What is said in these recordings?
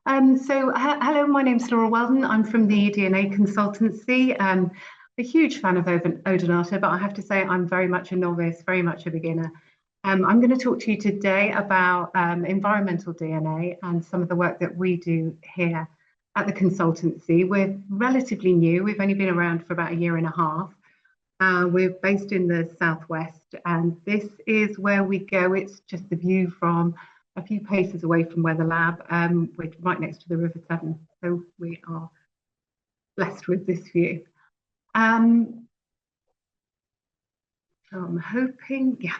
Hello, my name's Laura Weldon. I'm from the eDNA Consultancy. A huge fan of Odonata, but I have to say I'm very much a novice, very much a beginner. I'm going to talk to you today about environmental DNA and some of the work that we do here at the consultancy. We're relatively new. We've only been around for about a year and a half. We're based in the southwest, and this is where we go. It's just the view from a few paces away from where the lab, we're right next to the River Severn, so we are blessed with this view. So I'm hoping, yeah.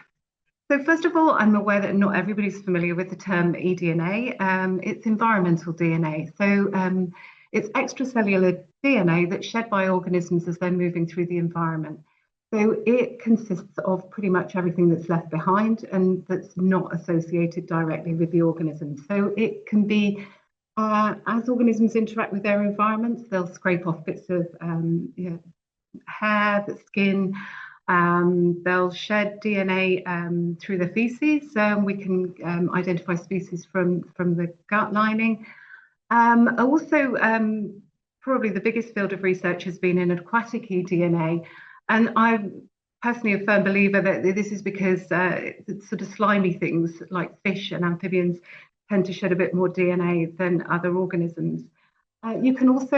So first of all, I'm aware that not everybody's familiar with the term eDNA. It's environmental DNA. So it's extracellular DNA that's shed by organisms as they're moving through the environment. So it consists of pretty much everything that's left behind and that's not associated directly with the organism. So it can be, as organisms interact with their environments, they'll scrape off bits of hair, the skin, they'll shed DNA through the feces. We can identify species from the gut lining. Also, probably the biggest field of research has been in aquatic eDNA. And I'm personally a firm believer that this is because sort of slimy things like fish and amphibians tend to shed a bit more DNA than other organisms. You can also,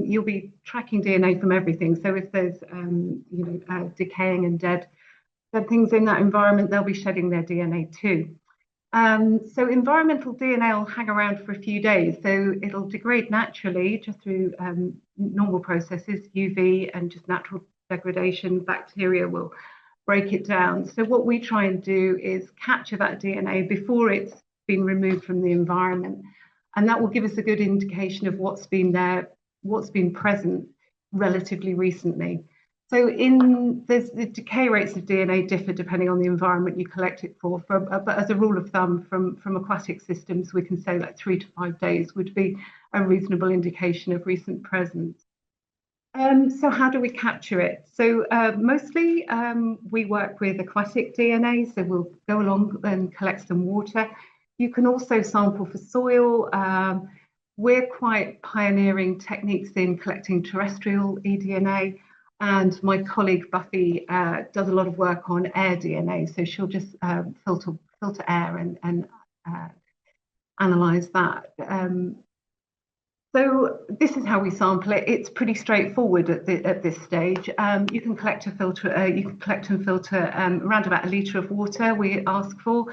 you'll be tracking DNA from everything. So if there's, decaying and dead things in that environment, they'll be shedding their DNA too. So environmental DNA will hang around for a few days. So it'll degrade naturally just through normal processes, UV and just natural degradation. Bacteria will break it down. So what we try and do is capture that DNA before it's been removed from the environment. And that will give us a good indication of what's been there, what's been present relatively recently. So the decay rates of DNA differ depending on the environment you collect it for. But as a rule of thumb, from aquatic systems, we can say like 3 to 5 days would be a reasonable indication of recent presence. So how do we capture it? So mostly we work with aquatic DNA. So we'll go along and collect some water. You can also sample for soil. We're quite pioneering techniques in collecting terrestrial eDNA. And my colleague Buffy does a lot of work on air DNA. So she'll just filter air and analyze that. So this is how we sample it. It's pretty straightforward at this stage. You can collect and filter around about 1 litre of water we ask for.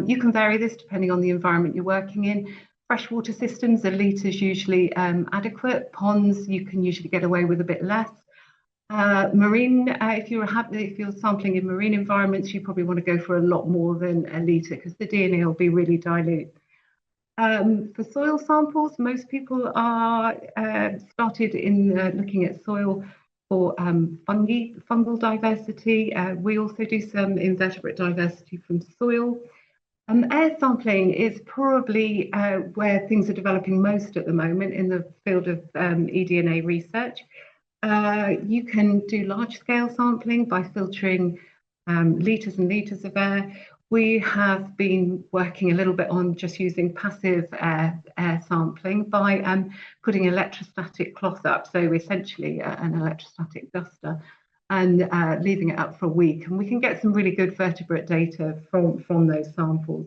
You can vary this depending on the environment you're working in. Freshwater systems, 1 litre is usually adequate. Ponds, you can usually get away with a bit less. Marine, if you're sampling in marine environments, you probably want to go for a lot more than 1 litre because the DNA will be really dilute. For soil samples, most people are started in looking at soil for fungal diversity. We also do some invertebrate diversity from soil. Air sampling is probably where things are developing most at the moment in the field of eDNA research. You can do large-scale sampling by filtering litres and litres of air. We have been working a little bit on just using passive air sampling by putting electrostatic cloth up, so essentially an electrostatic duster, and leaving it up for a week. And we can get some really good vertebrate data from those samples.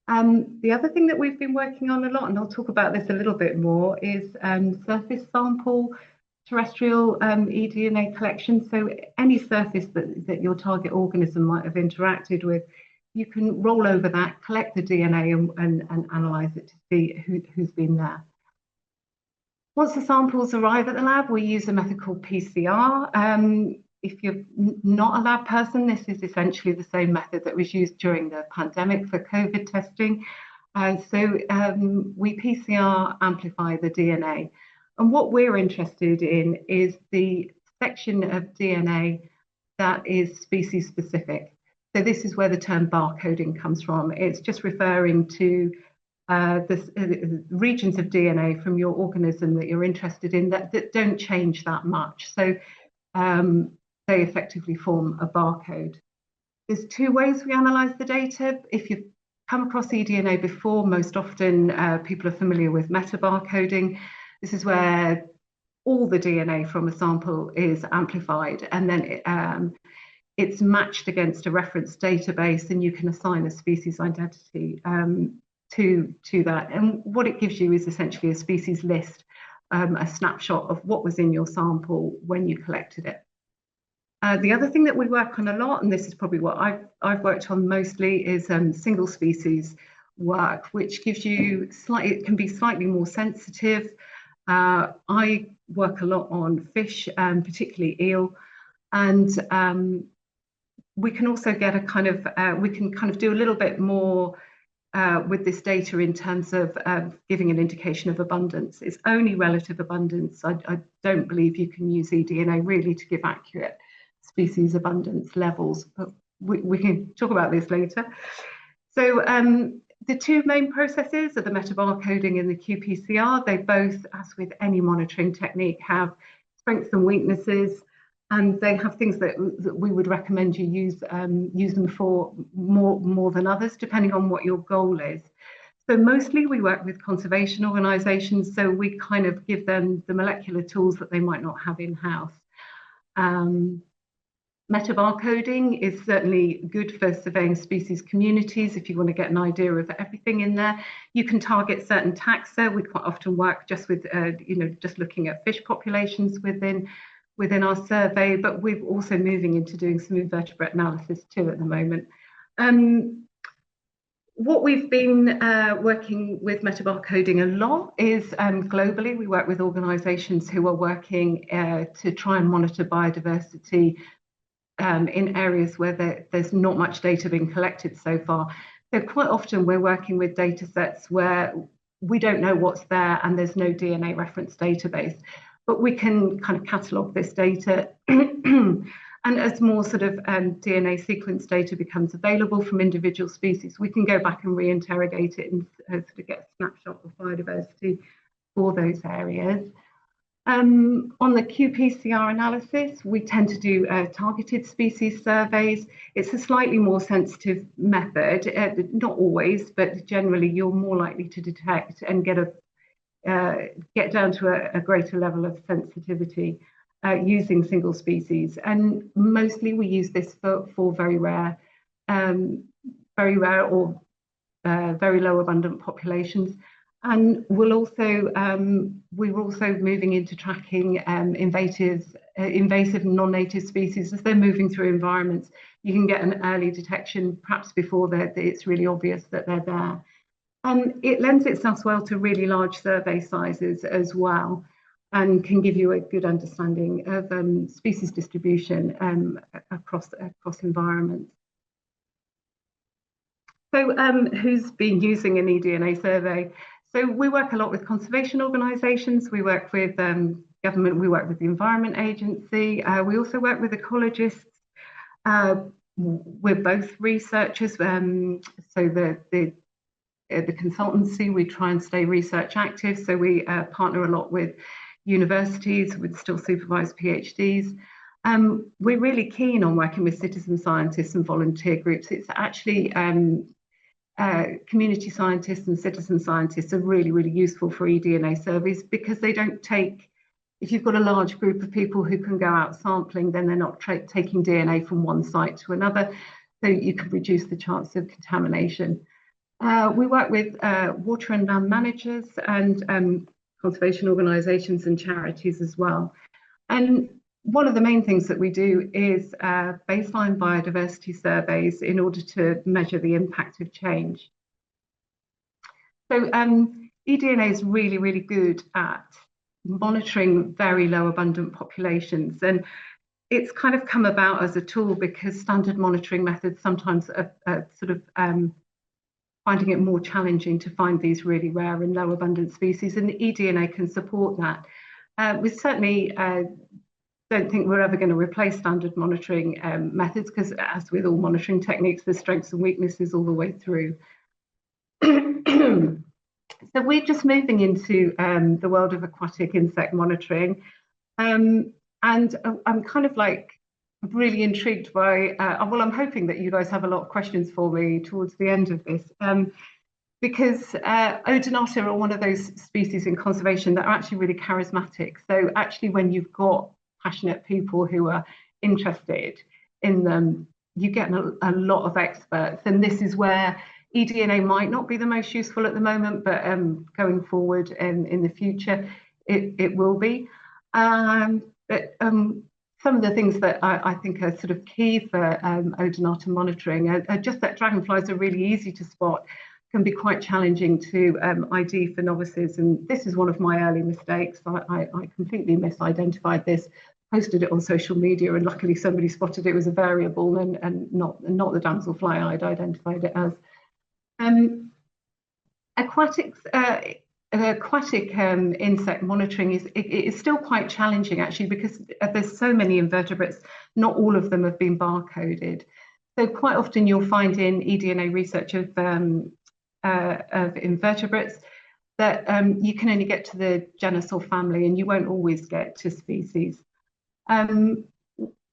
The other thing that we've been working on a lot, and I'll talk about this a little bit more, is surface sample terrestrial eDNA collection. So any surface that your target organism might have interacted with, you can roll over that, collect the DNA and analyze it to see who's been there. Once the samples arrive at the lab, we use a method called PCR. If you're not a lab person, this is essentially the same method that was used during the pandemic for COVID testing. We PCR amplify the DNA. And what we're interested in is the section of DNA that is species specific. So this is where the term barcoding comes from. It's just referring to the regions of DNA from your organism that you're interested in that don't change that much. So they effectively form a barcode. There's 2 ways we analyze the data. If you're come across eDNA before. Most often people are familiar with metabarcoding. This is where all the DNA from a sample is amplified, and then it's matched against a reference database, and you can assign a species identity to that. And what it gives you is essentially a species list, a snapshot of what was in your sample when you collected it. The other thing that we work on a lot, and this is probably what I've worked on mostly, is single species work, which gives you it can be slightly more sensitive. I work a lot on fish, particularly eel, and we can also get a kind of we can kind of do a little bit more with this data in terms of giving an indication of abundance. It's only relative abundance. I don't believe you can use eDNA really to give accurate species abundance levels, but we can talk about this later. So the two main processes are the metabarcoding and the qPCR. They both, as with any monitoring technique, have strengths and weaknesses, and they have things that we would recommend you use them for more than others, depending on what your goal is. So mostly we work with conservation organisations, so we kind of give them the molecular tools that they might not have in-house. Metabarcoding is certainly good for surveying species communities if you want to get an idea of everything in there. You can target certain taxa. We quite often work just with, just looking at fish populations within our survey, but we're also moving into doing some invertebrate analysis too at the moment. What we've been working with metabarcoding a lot is globally, we work with organisations who are working to try and monitor biodiversity in areas where there's not much data being collected so far. So quite often we're working with data sets where we don't know what's there and there's no DNA reference database, but we can kind of catalogue this data. And as more sort of DNA sequence data becomes available from individual species, we can go back and reinterrogate it and sort of get a snapshot of biodiversity for those areas. On the qPCR analysis, we tend to do targeted species surveys. It's a slightly more sensitive method, not always, but generally you're more likely to detect and get down to a greater level of sensitivity using single species. And mostly we use this for very rare or very low abundant populations. And we're also moving into tracking invasive and non-native species as they're moving through environments. You can get an early detection, perhaps before it's really obvious that they're there. It lends itself well to really large survey sizes as well, and can give you a good understanding of species distribution across environments. So who's been using an eDNA survey? So we work a lot with conservation organisations, we work with government, we work with the Environment Agency, we also work with ecologists. We're both researchers, so the consultancy, we try and stay research active, so we partner a lot with universities, with still supervised PhDs. We're really keen on working with citizen scientists and volunteer groups. It's actually community scientists and citizen scientists are really, really useful for eDNA surveys, because they don't take, if you've got a large group of people who can go out sampling, then they're not taking DNA from one site to another, so you can reduce the chance of contamination. We work with water and land managers and conservation organisations and charities as well. And one of the main things that we do is baseline biodiversity surveys in order to measure the impact of change. So eDNA is really, really good at monitoring very low abundant populations. And it's kind of come about as a tool because standard monitoring methods sometimes are sort of finding it more challenging to find these really rare and low abundant species, and the eDNA can support that. We certainly don't think we're ever going to replace standard monitoring methods, because as with all monitoring techniques, there's strengths and weaknesses all the way through. So we're just moving into the world of aquatic insect monitoring, and I'm kind of like really intrigued by, well, I'm hoping that you guys have a lot of questions for me towards the end of this, because Odonata are one of those species in conservation that are actually really charismatic. So actually, when you've got passionate people who are interested in them, you get a lot of experts. And this is where eDNA might not be the most useful at the moment, but going forward in the future, it will be. But some of the things that I think are sort of key for Odonata monitoring are just that dragonflies are really easy to spot, can be quite challenging to ID for novices. And this is one of my early mistakes. I completely misidentified this, posted it on social media, and luckily somebody spotted it was a variable and not the damselfly I'd identified it as. Aquatic insect monitoring is still quite challenging, actually, because there's so many invertebrates. Not all of them have been barcoded. So quite often you'll find in eDNA research of invertebrates that you can only get to the genus or family, and you won't always get to species.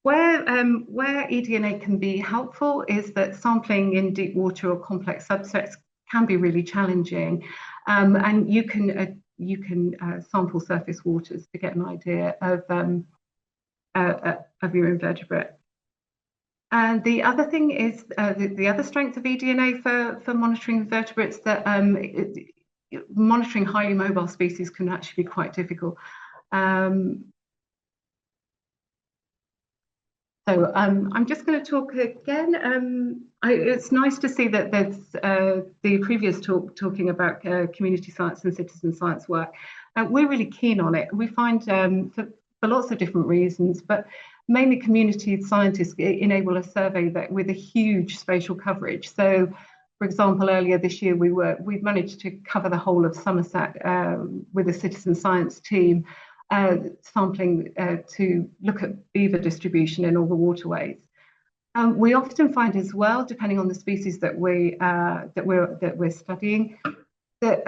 Where eDNA can be helpful is that sampling in deep water or complex subsets can be really challenging, and you can sample surface waters to get an idea of your invertebrate. And the other thing is the other strength of eDNA for monitoring invertebrates, that monitoring highly mobile species can actually be quite difficult. So I'm just going to talk again. It's nice to see that there's the previous talk talking about community science and citizen science work. We're really keen on it. We find for lots of different reasons, but mainly community scientists enable a survey that with a huge spatial coverage. So, for example, earlier this year we've managed to cover the whole of Somerset with a citizen science team. Sampling to look at beaver distribution in all the waterways. We often find as well, depending on the species that we're studying, that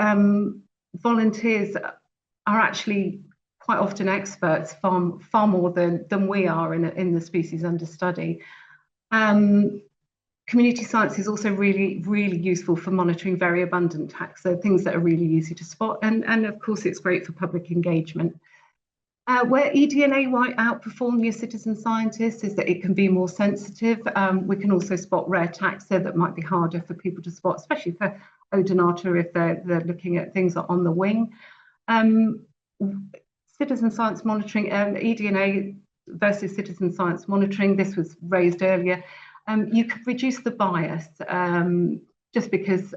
volunteers are actually quite often experts, far more than we are in the species under study. Community science is also really, really useful for monitoring very abundant taxa, so things that are really easy to spot, and of course it's great for public engagement. Where eDNA might outperform your citizen scientists is that it can be more sensitive. We can also spot rare taxa that might be harder for people to spot, especially for Odonata if they're looking at things on the wing. Citizen science monitoring, eDNA versus citizen science monitoring, this was raised earlier. You could reduce the bias just because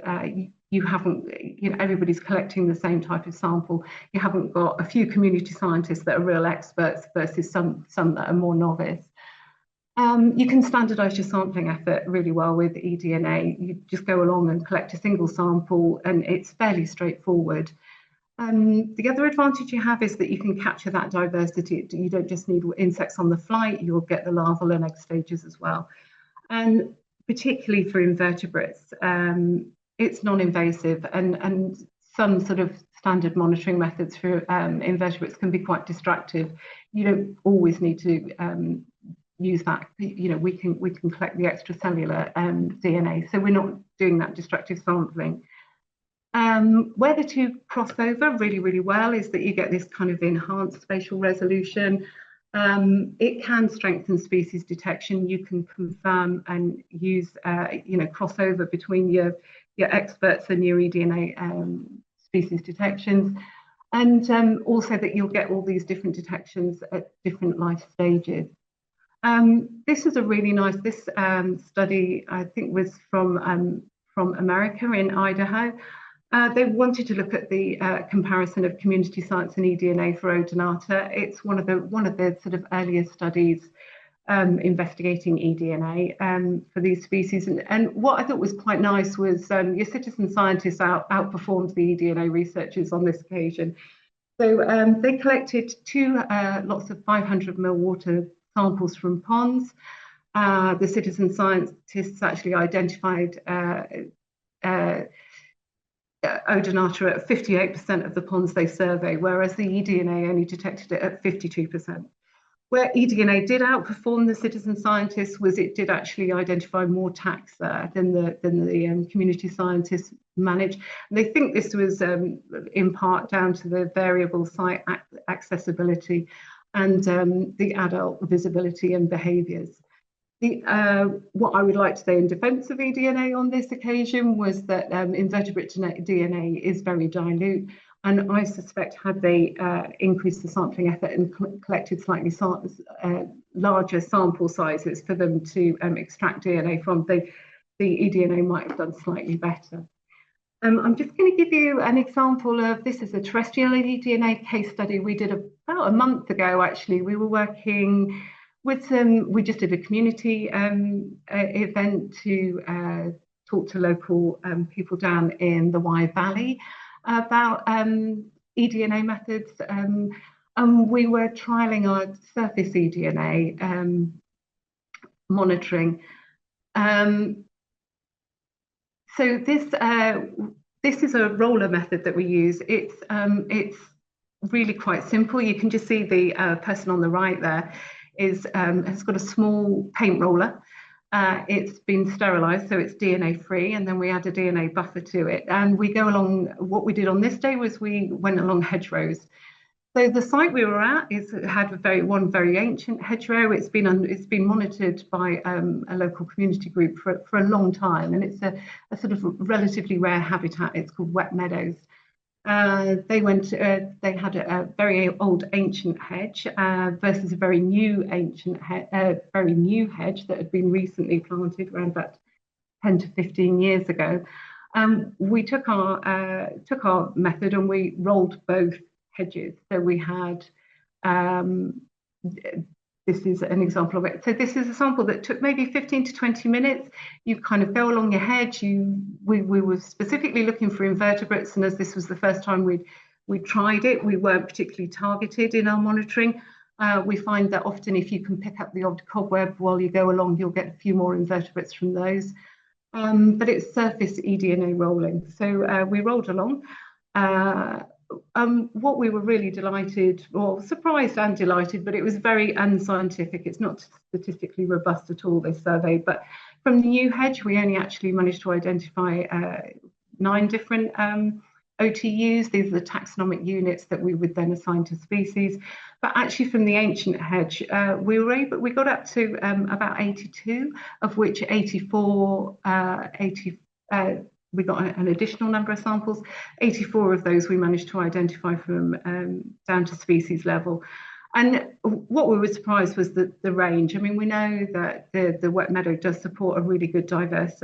you haven't, everybody's collecting the same type of sample. You haven't got a few community scientists that are real experts versus some that are more novice. You can standardize your sampling effort really well with eDNA. You just go along and collect a single sample, and it's fairly straightforward. The other advantage you have is that you can capture that diversity. You don't just need insects on the flight, you'll get the larval and egg stages as well. And particularly for invertebrates, it's non-invasive, and some sort of standard monitoring methods for invertebrates can be quite distractive. You don't always need to use that. We can collect the extracellular DNA, so we're not doing that distractive sampling. Where the two cross over really, really well is that you get this kind of enhanced spatial resolution. It can strengthen species detection. You can confirm and use, crossover between your experts and your eDNA species detections, and also that you'll get all these different detections at different life stages. This is a really nice. This study, I think, was from America in Idaho. They wanted to look at the comparison of community science and eDNA for Odonata. It's one of the sort of earliest studies investigating eDNA for these species. And what I thought was quite nice was your citizen scientists outperformed the eDNA researchers on this occasion. So they collected two lots of 500 ml water samples from ponds. The citizen scientists actually identified Odonata at 58% of the ponds they surveyed, whereas the eDNA only detected it at 52%. Where eDNA did outperform the citizen scientists was it did actually identify more taxa there than the community scientists managed. And they think this was in part down to the variable site accessibility and the adult visibility and behaviours. What I would like to say in defence of eDNA on this occasion was that invertebrate DNA is very dilute. And I suspect had they increased the sampling effort and collected slightly larger sample sizes for them to extract DNA from, the eDNA might have done slightly better. I'm just going to give you an example of, this is a terrestrial eDNA case study we did about a month ago, actually. We were working with we just did a community event to talk to local people down in the Wye Valley about eDNA methods, and we were trialling our surface eDNA monitoring. So this is a roller method that we use. It's really quite simple. You can just see the person on the right there has got a small paint roller. It's been sterilised, so it's DNA free, and then we add a DNA buffer to it. And we go along, what we did on this day was we went along hedgerows. So the site we were at had one very ancient hedgerow. It's been monitored by a local community group for a long time, and it's a sort of relatively rare habitat. It's called wet meadows. They had a very old ancient hedge versus a very new hedge that had been recently planted around about 10 to 15 years ago. We took our method and we rolled both hedges. So we had this is an example of it. So this is a sample that took maybe 15 to 20 minutes. You kind of go along your hedge. We were specifically looking for invertebrates, and as this was the first time we'd tried it, we weren't particularly targeted in our monitoring. We find that often if you can pick up the odd cobweb while you go along, you'll get a few more invertebrates from those. But it's surface eDNA rolling. So we rolled along. What we were really delighted, or surprised and delighted, but it was very unscientific. It's not statistically robust at all, this survey. But from the new hedge, we only actually managed to identify 9 different OTUs. These are the taxonomic units that we would then assign to species. But actually, from the ancient hedge, we got up to about 82, of which 84. We got an additional number of samples. 84 of those we managed to identify from down to species level. And what we were surprised was the range. I mean, we know that the wet meadow does support a really good diverse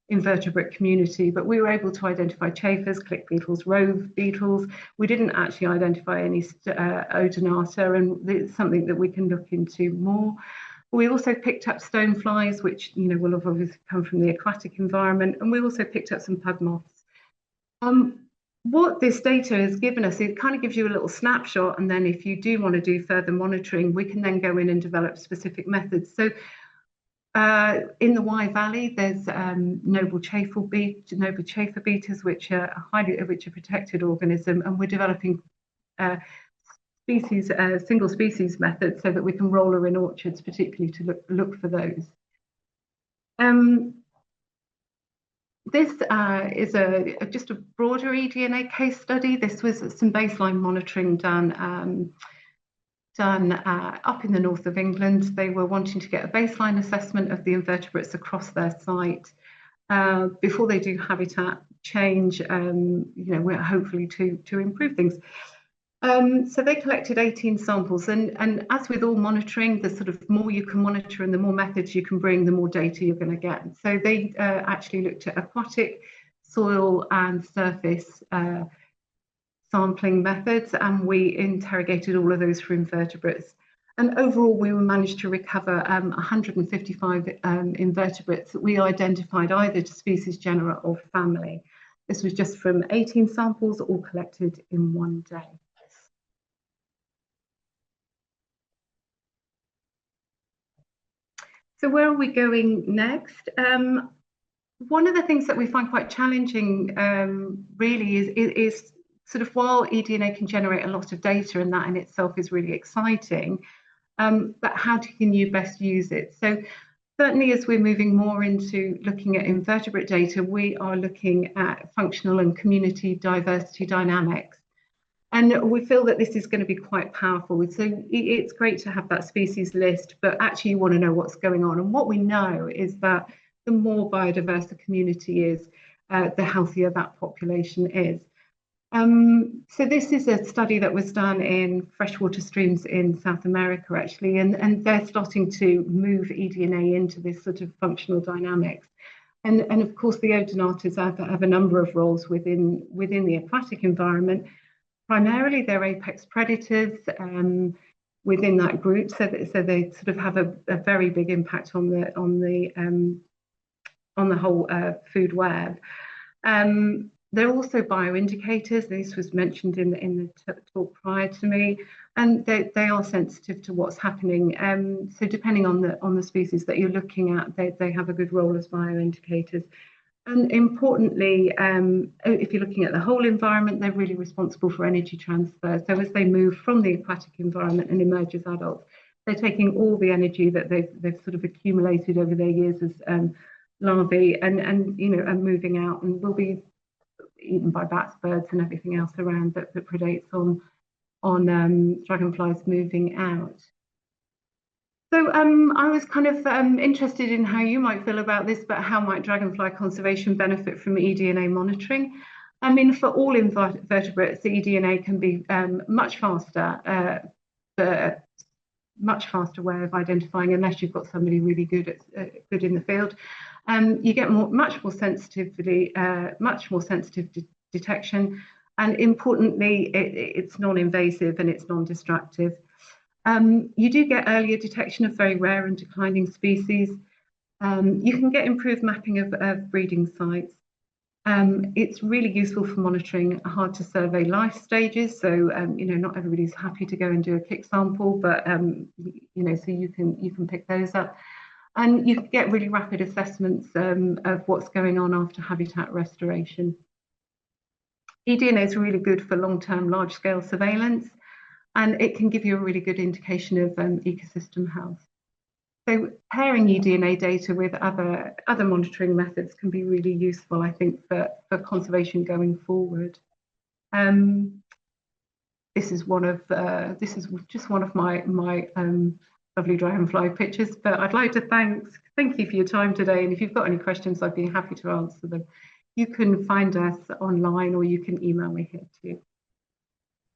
invertebrate community, but we were able to identify chafers, click beetles, rove beetles. We didn't actually identify any odonata, and it's something that we can look into more. We also picked up stoneflies, which will have obviously come from the aquatic environment, and we also picked up some pug moths. What this data has given us, it kind of gives you a little snapshot, and then if you do want to do further monitoring, we can then go in and develop specific methods. So in the Wye Valley, there's noble chafer beaters, which are a protected organism, and we're developing single species methods so that we can roller in orchards, particularly to look for those. This is just a broader eDNA case study. This was some baseline monitoring done up in the north of England. They were wanting to get a baseline assessment of the invertebrates across their site before they do habitat change, hopefully to improve things. So they collected 18 samples, and as with all monitoring, the sort of more you can monitor and the more methods you can bring, the more data you're going to get. So they actually looked at aquatic, soil and surface sampling methods, and we interrogated all of those for invertebrates. And overall, we managed to recover 155 invertebrates that we identified either to species, genera or family. This was just from 18 samples, all collected in one day. So where are we going next? One of the things that we find quite challenging really is sort of, while eDNA can generate a lot of data, and that in itself is really exciting, but how can you best use it? So certainly as we're moving more into looking at invertebrate data, we are looking at functional and community diversity dynamics. And we feel that this is going to be quite powerful. So it's great to have that species list, but actually you want to know what's going on. And what we know is that the more biodiverse a community is, the healthier that population is. So this is a study that was done in freshwater streams in South America, actually, and they're starting to move eDNA into this sort of functional dynamics. And of course, the odonatas have a number of roles within the aquatic environment. Primarily, they're apex predators within that group, so they sort of have a very big impact on the whole food web. They're also bioindicators. This was mentioned in the talk prior to me, and they are sensitive to what's happening. So depending on the species that you're looking at, they have a good role as bioindicators. And importantly, if you're looking at the whole environment, they're really responsible for energy transfer. So as they move from the aquatic environment and emerge as adults, they're taking all the energy that they've sort of accumulated over their years as larvae and moving out, and will be eaten by bats, birds, and everything else around that predates on dragonflies moving out. So I was kind of interested in how you might feel about this, but how might dragonfly conservation benefit from eDNA monitoring? I mean, for all invertebrates, the eDNA can be much faster way of identifying, unless you've got somebody really good in the field. You get much more sensitive detection, and importantly, it's non-invasive and it's non-destructive. You do get earlier detection of very rare and declining species. You can get improved mapping of breeding sites. It's really useful for monitoring hard to survey life stages. So not everybody's happy to go and do a kick sample, but so you can pick those up, and you can get really rapid assessments of what's going on after habitat restoration. eDNA is really good for long-term, large-scale surveillance, and it can give you a really good indication of ecosystem health. So pairing eDNA data with other monitoring methods can be really useful, I think, for conservation going forward. This is just one of my lovely dragonfly pictures. But I'd like to thank you for your time today. And if you've got any questions, I'd be happy to answer them. You can find us online, or you can email me here too.